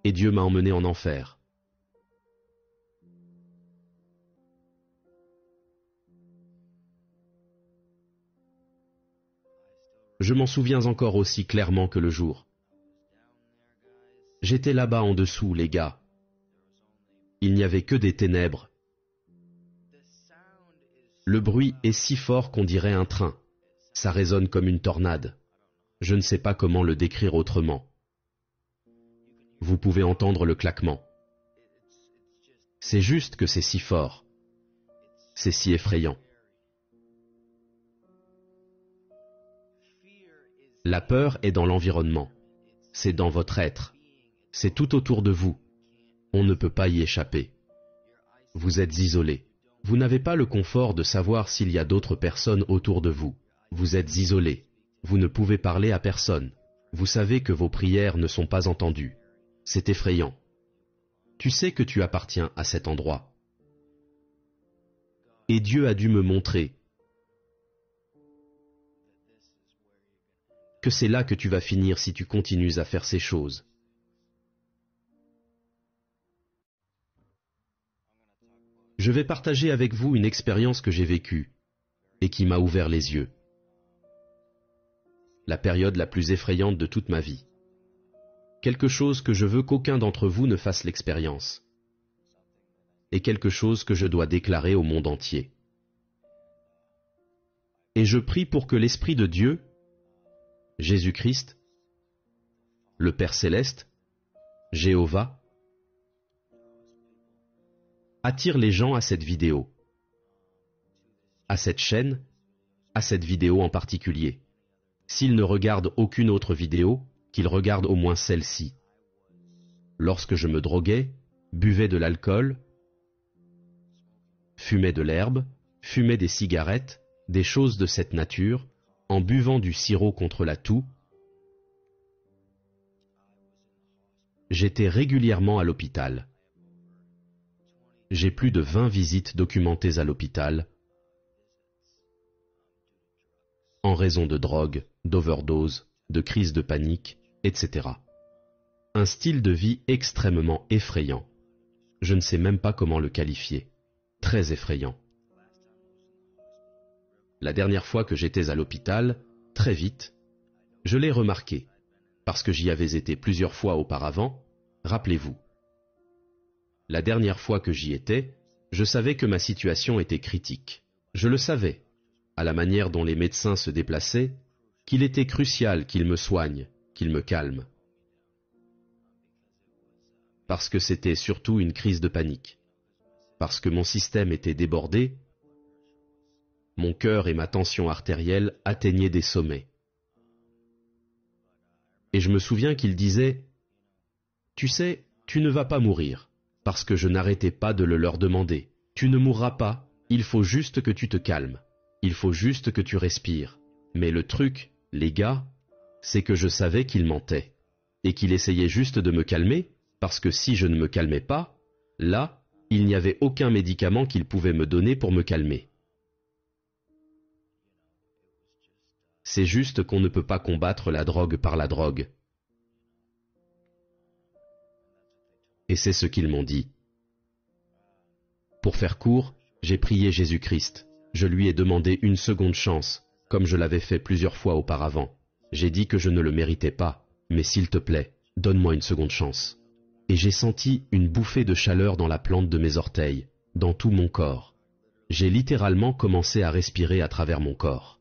et Dieu m'a emmené en enfer. Je m'en souviens encore aussi clairement que le jour. J'étais là-bas en dessous, les gars. Il n'y avait que des ténèbres. Le bruit est si fort qu'on dirait un train. Ça résonne comme une tornade. Je ne sais pas comment le décrire autrement. Vous pouvez entendre le claquement. C'est juste que c'est si fort. C'est si effrayant. La peur est dans l'environnement. C'est dans votre être. C'est tout autour de vous. On ne peut pas y échapper. Vous êtes isolé. Vous n'avez pas le confort de savoir s'il y a d'autres personnes autour de vous. Vous êtes isolé. Vous ne pouvez parler à personne. Vous savez que vos prières ne sont pas entendues. C'est effrayant. Tu sais que tu appartiens à cet endroit. Et Dieu a dû me montrer que c'est là que tu vas finir si tu continues à faire ces choses. Je vais partager avec vous une expérience que j'ai vécue et qui m'a ouvert les yeux. La période la plus effrayante de toute ma vie. Quelque chose que je veux qu'aucun d'entre vous ne fasse l'expérience. Et quelque chose que je dois déclarer au monde entier. Et je prie pour que l'Esprit de Dieu, Jésus-Christ, le Père Céleste, Jéhovah, attire les gens à cette vidéo, à cette chaîne, à cette vidéo en particulier. S'ils ne regardent aucune autre vidéo, qu'ils regardent au moins celle-ci. Lorsque je me droguais, buvais de l'alcool, fumais de l'herbe, fumais des cigarettes, des choses de cette nature, en buvant du sirop contre la toux, j'étais régulièrement à l'hôpital. J'ai plus de 20 visites documentées à l'hôpital en raison de drogue, d'overdose, de crise de panique, etc. Un style de vie extrêmement effrayant. Je ne sais même pas comment le qualifier. Très effrayant. La dernière fois que j'étais à l'hôpital, très vite, je l'ai remarqué, parce que j'y avais été plusieurs fois auparavant, rappelez-vous. La dernière fois que j'y étais, je savais que ma situation était critique. Je le savais, à la manière dont les médecins se déplaçaient, qu'il était crucial qu'ils me soignent, qu'ils me calment. Parce que c'était surtout une crise de panique. Parce que mon système était débordé, mon cœur et ma tension artérielle atteignaient des sommets. Et je me souviens qu'il disait « Tu sais, tu ne vas pas mourir », parce que je n'arrêtais pas de le leur demander. « Tu ne mourras pas, il faut juste que tu te calmes. Il faut juste que tu respires. » Mais le truc, les gars, c'est que je savais qu'il mentait. Et qu'il essayait juste de me calmer, parce que si je ne me calmais pas, là, il n'y avait aucun médicament qu'il pouvait me donner pour me calmer. C'est juste qu'on ne peut pas combattre la drogue par la drogue. Et c'est ce qu'ils m'ont dit. Pour faire court, j'ai prié Jésus-Christ. Je lui ai demandé une seconde chance, comme je l'avais fait plusieurs fois auparavant. J'ai dit que je ne le méritais pas, mais s'il te plaît, donne-moi une seconde chance. Et j'ai senti une bouffée de chaleur dans la plante de mes orteils, dans tout mon corps. J'ai littéralement commencé à respirer à travers mon corps.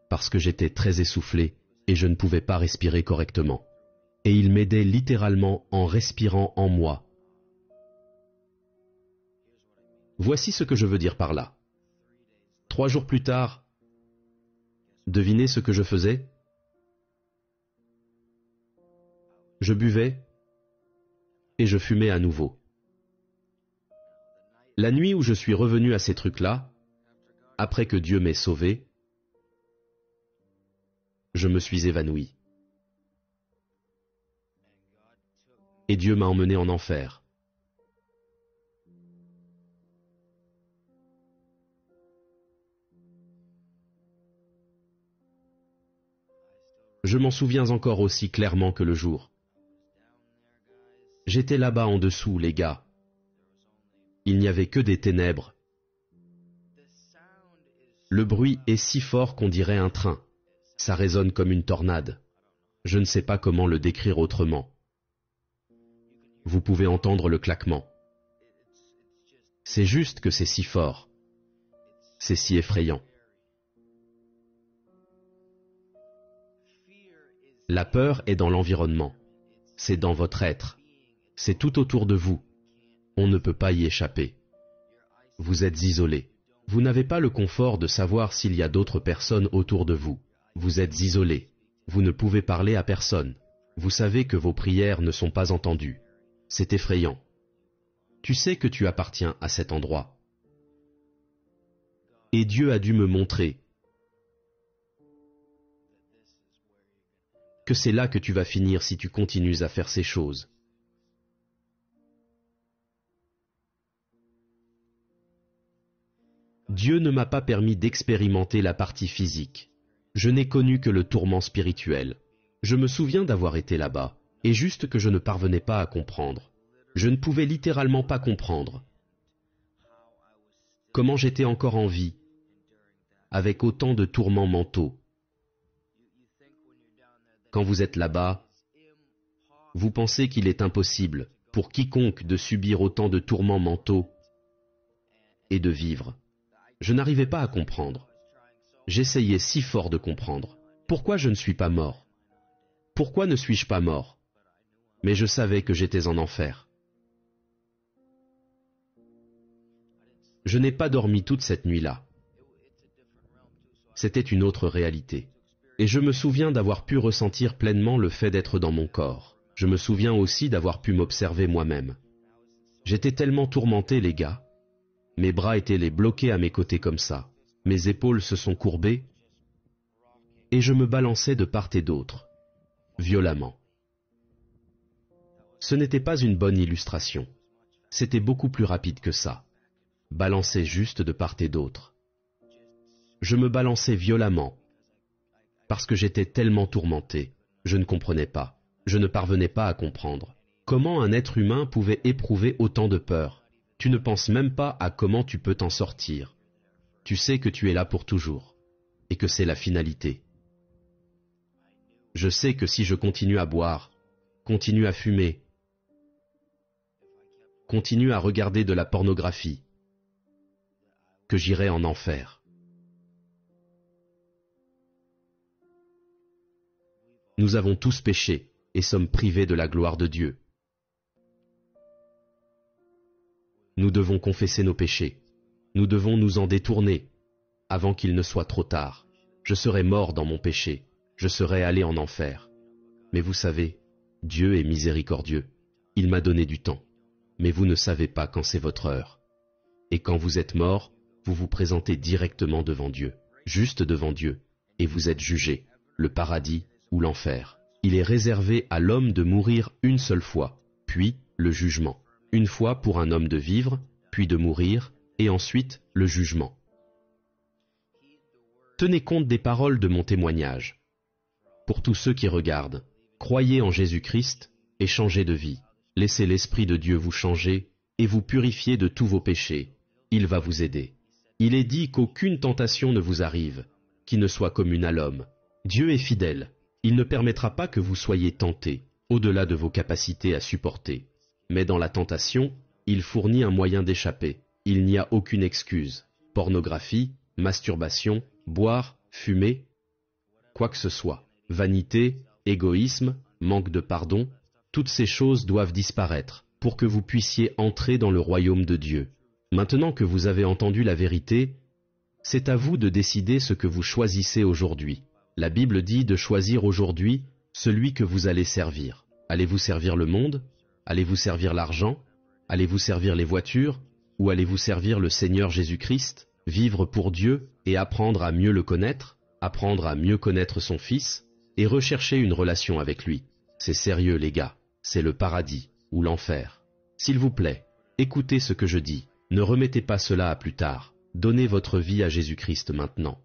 Parce que j'étais très essoufflé et je ne pouvais pas respirer correctement. Et il m'aidait littéralement en respirant en moi. Voici ce que je veux dire par là. 3 jours plus tard, devinez ce que je faisais? Je buvais et je fumais à nouveau. La nuit où je suis revenu à ces trucs-là, après que Dieu m'ait sauvé, je me suis évanoui. Et Dieu m'a emmené en enfer. Je m'en souviens encore aussi clairement que le jour. J'étais là-bas en dessous, les gars. Il n'y avait que des ténèbres. Le bruit est si fort qu'on dirait un train. Ça résonne comme une tornade. Je ne sais pas comment le décrire autrement. Vous pouvez entendre le claquement. C'est juste que c'est si fort. C'est si effrayant. La peur est dans l'environnement. C'est dans votre être. C'est tout autour de vous. On ne peut pas y échapper. Vous êtes isolé. Vous n'avez pas le confort de savoir s'il y a d'autres personnes autour de vous. Vous êtes isolé. Vous ne pouvez parler à personne. Vous savez que vos prières ne sont pas entendues. C'est effrayant. Tu sais que tu appartiens à cet endroit. Et Dieu a dû me montrer que c'est là que tu vas finir si tu continues à faire ces choses. Dieu ne m'a pas permis d'expérimenter la partie physique. Je n'ai connu que le tourment spirituel. Je me souviens d'avoir été là-bas, et juste que je ne parvenais pas à comprendre. Je ne pouvais littéralement pas comprendre comment j'étais encore en vie, avec autant de tourments mentaux. Quand vous êtes là-bas, vous pensez qu'il est impossible pour quiconque de subir autant de tourments mentaux et de vivre. Je n'arrivais pas à comprendre. J'essayais si fort de comprendre. Pourquoi je ne suis pas mort? Pourquoi ne suis-je pas mort? Mais je savais que j'étais en enfer. Je n'ai pas dormi toute cette nuit-là. C'était une autre réalité. Et je me souviens d'avoir pu ressentir pleinement le fait d'être dans mon corps. Je me souviens aussi d'avoir pu m'observer moi-même. J'étais tellement tourmenté, les gars. Mes bras étaient les bloqués à mes côtés comme ça. Mes épaules se sont courbées et je me balançais de part et d'autre, violemment. Ce n'était pas une bonne illustration. C'était beaucoup plus rapide que ça. Balancer juste de part et d'autre. Je me balançais violemment parce que j'étais tellement tourmenté. Je ne comprenais pas. Je ne parvenais pas à comprendre. Comment un être humain pouvait éprouver autant de peur? Tu ne penses même pas à comment tu peux t'en sortir. Tu sais que tu es là pour toujours, et que c'est la finalité. Je sais que si je continue à boire, continue à fumer, continue à regarder de la pornographie, que j'irai en enfer. Nous avons tous péché et sommes privés de la gloire de Dieu. Nous devons confesser nos péchés. Nous devons nous en détourner avant qu'il ne soit trop tard. Je serai mort dans mon péché. Je serai allé en enfer. Mais vous savez, Dieu est miséricordieux. Il m'a donné du temps. Mais vous ne savez pas quand c'est votre heure. Et quand vous êtes mort, vous vous présentez directement devant Dieu, juste devant Dieu, et vous êtes jugé, le paradis ou l'enfer. Il est réservé à l'homme de mourir une seule fois, puis le jugement. Une fois pour un homme de vivre, puis de mourir, et ensuite le jugement. Tenez compte des paroles de mon témoignage. Pour tous ceux qui regardent, croyez en Jésus-Christ et changez de vie. Laissez l'Esprit de Dieu vous changer et vous purifier de tous vos péchés. Il va vous aider. Il est dit qu'aucune tentation ne vous arrive, qui ne soit commune à l'homme. Dieu est fidèle. Il ne permettra pas que vous soyez tentés, au-delà de vos capacités à supporter. Mais dans la tentation, il fournit un moyen d'échapper. Il n'y a aucune excuse. Pornographie, masturbation, boire, fumer, quoi que ce soit. Vanité, égoïsme, manque de pardon, toutes ces choses doivent disparaître pour que vous puissiez entrer dans le royaume de Dieu. Maintenant que vous avez entendu la vérité, c'est à vous de décider ce que vous choisissez aujourd'hui. La Bible dit de choisir aujourd'hui celui que vous allez servir. Allez-vous servir le monde? Allez-vous servir l'argent? Allez-vous servir les voitures? Ou allez-vous servir le Seigneur Jésus-Christ? Vivre pour Dieu et apprendre à mieux le connaître, apprendre à mieux connaître son Fils, et rechercher une relation avec lui. C'est sérieux, les gars. C'est le paradis ou l'enfer. S'il vous plaît, écoutez ce que je dis. Ne remettez pas cela à plus tard. Donnez votre vie à Jésus-Christ maintenant.